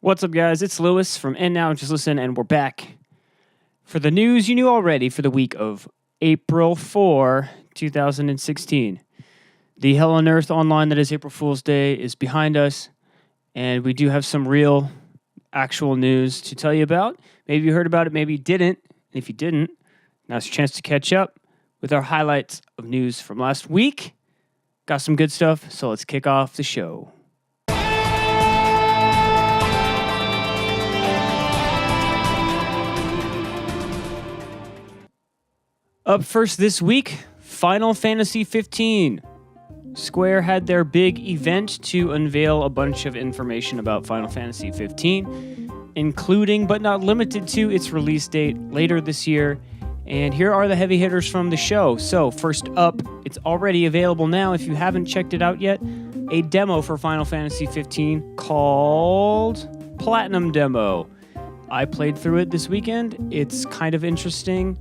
What's up, guys? It's Lewis from andnowjustlisten, and we're back for the news you knew already for the week of April 4, 2016. The Hell on Earth online that is April Fool's Day is behind us, and we do have some real, actual news to tell you about. Maybe you heard about it, maybe you didn't. And if you didn't, now's your chance to catch up with our highlights of news from last week. Got some good stuff, so let's kick off the show. Up first this week, Final Fantasy 15. Square had their big event to unveil a bunch of information about Final Fantasy 15, including but not limited to its release date later this year. And here are the heavy hitters from the show. So first up, it's already available now if you haven't checked it out yet, a demo for Final Fantasy 15 called Platinum Demo. I played through it this weekend. It's kind of interesting.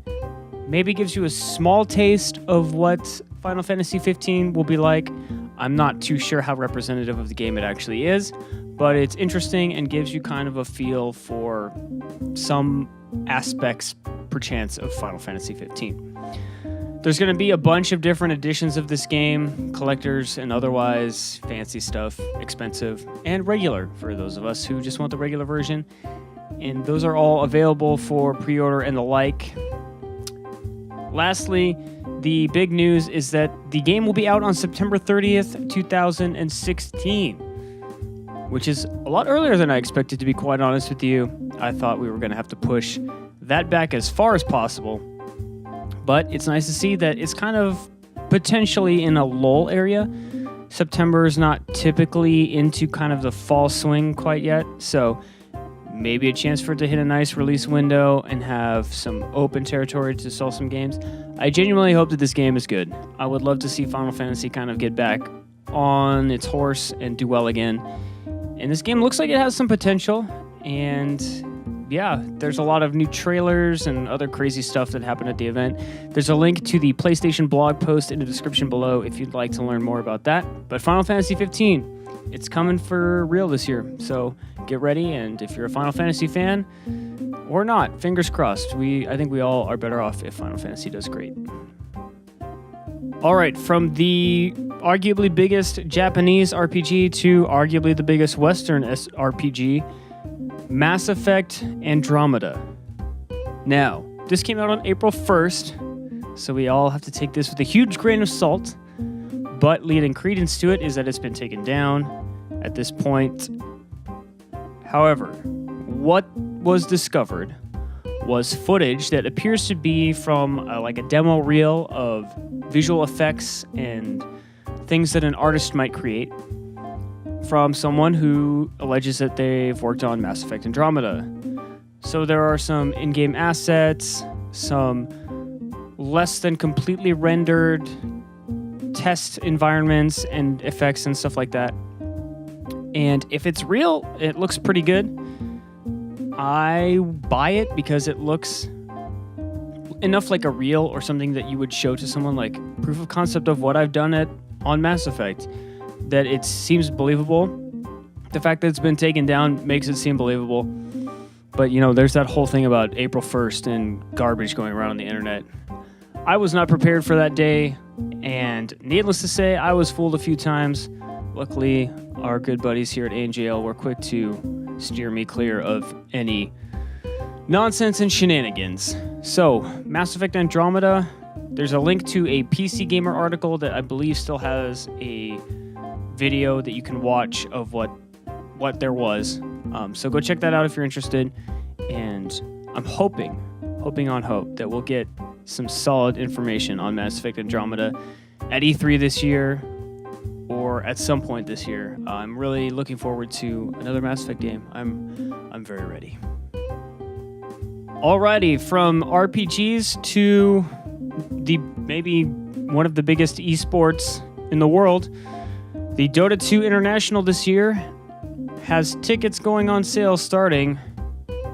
Maybe gives you a small taste of what Final Fantasy 15 will be like. I'm not too sure how representative of the game it actually is, but it's interesting and gives you kind of a feel for some aspects, perchance, of Final Fantasy 15. There's going to be a bunch of different editions of this game, collectors and otherwise, fancy stuff, expensive, and regular for those of us who just want the regular version. And those are all available for pre-order and the like. Lastly, the big news is that the game will be out on September 30th, 2016, which is a lot earlier than I expected, to be quite honest with you. I thought we were going to have to push that back as far as possible, but it's nice to see that it's kind of potentially in a lull area. September is not typically into kind of the fall swing quite yet, so maybe a chance for it to hit a nice release window and have some open territory to sell some games. I genuinely hope that this game is good. I would love to see Final Fantasy kind of get back on its horse and do well again. And this game looks like it has some potential. And yeah, there's a lot of new trailers and other crazy stuff that happened at the event. There's a link to the PlayStation blog post in the description below if you'd like to learn more about that. But Final Fantasy 15, it's coming for real this year, so get ready. And if you're a Final Fantasy fan or not, fingers crossed. I think we all are better off if Final Fantasy does great. All right, from the arguably biggest Japanese RPG to arguably the biggest Western RPG, Mass Effect Andromeda. Now, this came out on April 1st, so we all have to take this with a huge grain of salt. But leading credence to it is that it's been taken down at this point. However, what was discovered was footage that appears to be from a demo reel of visual effects and things that an artist might create from someone who alleges that they've worked on Mass Effect Andromeda. So there are some in-game assets, some less than completely rendered test environments and effects and stuff like that. And if it's real, it looks pretty good. I buy it because it looks enough like a reel or something that you would show to someone, like proof of concept of what I've done on Mass Effect, that it seems believable. The fact that it's been taken down makes it seem believable. But, there's that whole thing about April 1st and garbage going around on the internet. I was not prepared for that day, and needless to say, I was fooled a few times. Luckily, our good buddies here at ANJL were quick to steer me clear of any nonsense and shenanigans. So, Mass Effect Andromeda, there's a link to a PC Gamer article that I believe still has a video that you can watch of what there was. So go check that out if you're interested. And I'm hoping on hope that we'll get some solid information on Mass Effect Andromeda at E3 this year or at some point this year. I'm really looking forward to another Mass Effect game. I'm very ready. Alrighty, from RPGs to the maybe one of the biggest esports in the world, the Dota 2 International this year has tickets going on sale starting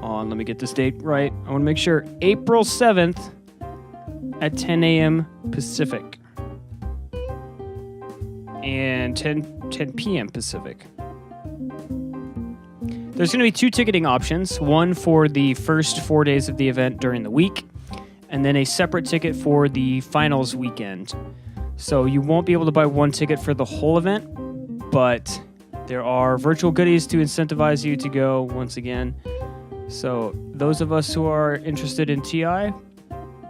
on, let me get this date right, I want to make sure, April 7th at 10 a.m. Pacific and 10 p.m. Pacific. There's going to be 2 ticketing options, one for the first 4 days of the event during the week, and then a separate ticket for the finals weekend. So you won't be able to buy one ticket for the whole event, but there are virtual goodies to incentivize you to go once again. So those of us who are interested in TI,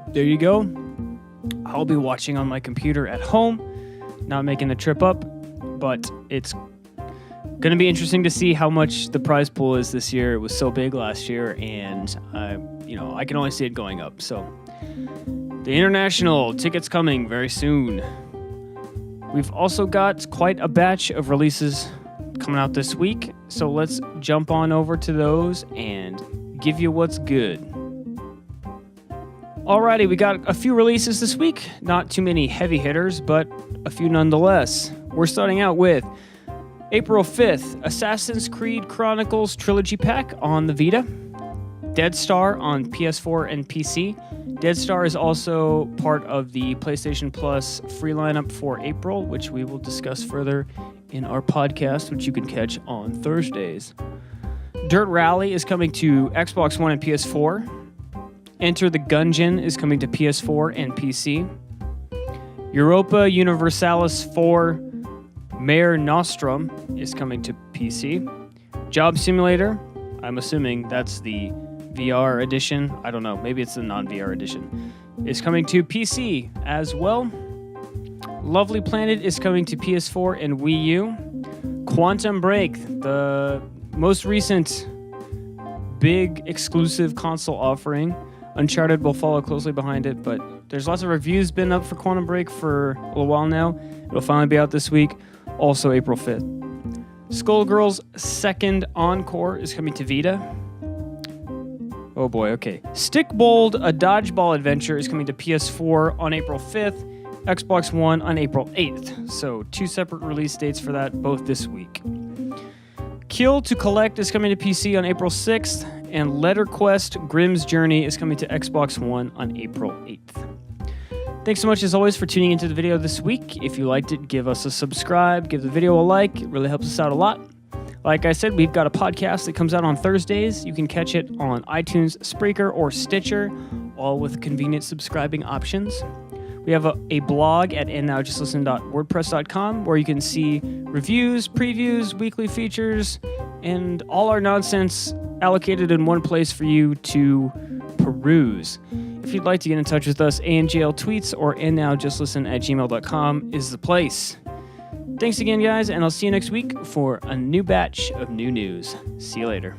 there you go. I'll be watching on my computer at home, not making the trip up, but it's going to be interesting to see how much the prize pool is this year. It was so big last year, and I can only see it going up. So the international tickets coming very soon. We've also got quite a batch of releases coming out this week, so let's jump on over to those and give you what's good. Alrighty, we got a few releases this week. Not too many heavy hitters, but a few nonetheless. We're starting out with April 5th, Assassin's Creed Chronicles Trilogy Pack on the Vita. Dead Star on PS4 and PC. Dead Star is also part of the PlayStation Plus free lineup for April, which we will discuss further in our podcast, which you can catch on Thursdays. Dirt Rally is coming to Xbox One and PS4. Enter the Gungeon is coming to PS4 and PC. Europa Universalis 4 Mare Nostrum is coming to PC. Job Simulator, I'm assuming that's the VR edition. I don't know, maybe it's the non-VR edition. Is coming to PC as well. Lovely Planet is coming to PS4 and Wii U. Quantum Break, the most recent big exclusive console offering. Uncharted will follow closely behind it, but there's lots of reviews been up for Quantum Break for a little while now. It'll finally be out this week, also April 5th. Skullgirls' second Encore is coming to Vita. Oh boy, okay. Stickbold, a Dodgeball adventure, is coming to PS4 on April 5th, Xbox One on April 8th. So 2 separate release dates for that, both this week. Kill to Collect is coming to PC on April 6th, and Letter Quest Grimm's Journey is coming to Xbox One on April 8th. Thanks so much, as always, for tuning into the video this week. If you liked it, give us a subscribe, give the video a like. It really helps us out a lot. Like I said, we've got a podcast that comes out on Thursdays. You can catch it on iTunes, Spreaker, or Stitcher, all with convenient subscribing options. We have a blog at andnowjustlisten.wordpress.com where you can see reviews, previews, weekly features, and all our nonsense allocated in one place for you to peruse. If you'd like to get in touch with us, ANJL tweets or andnowjustlisten@gmail.com is the place. Thanks again, guys, and I'll see you next week for a new batch of new news. See you later.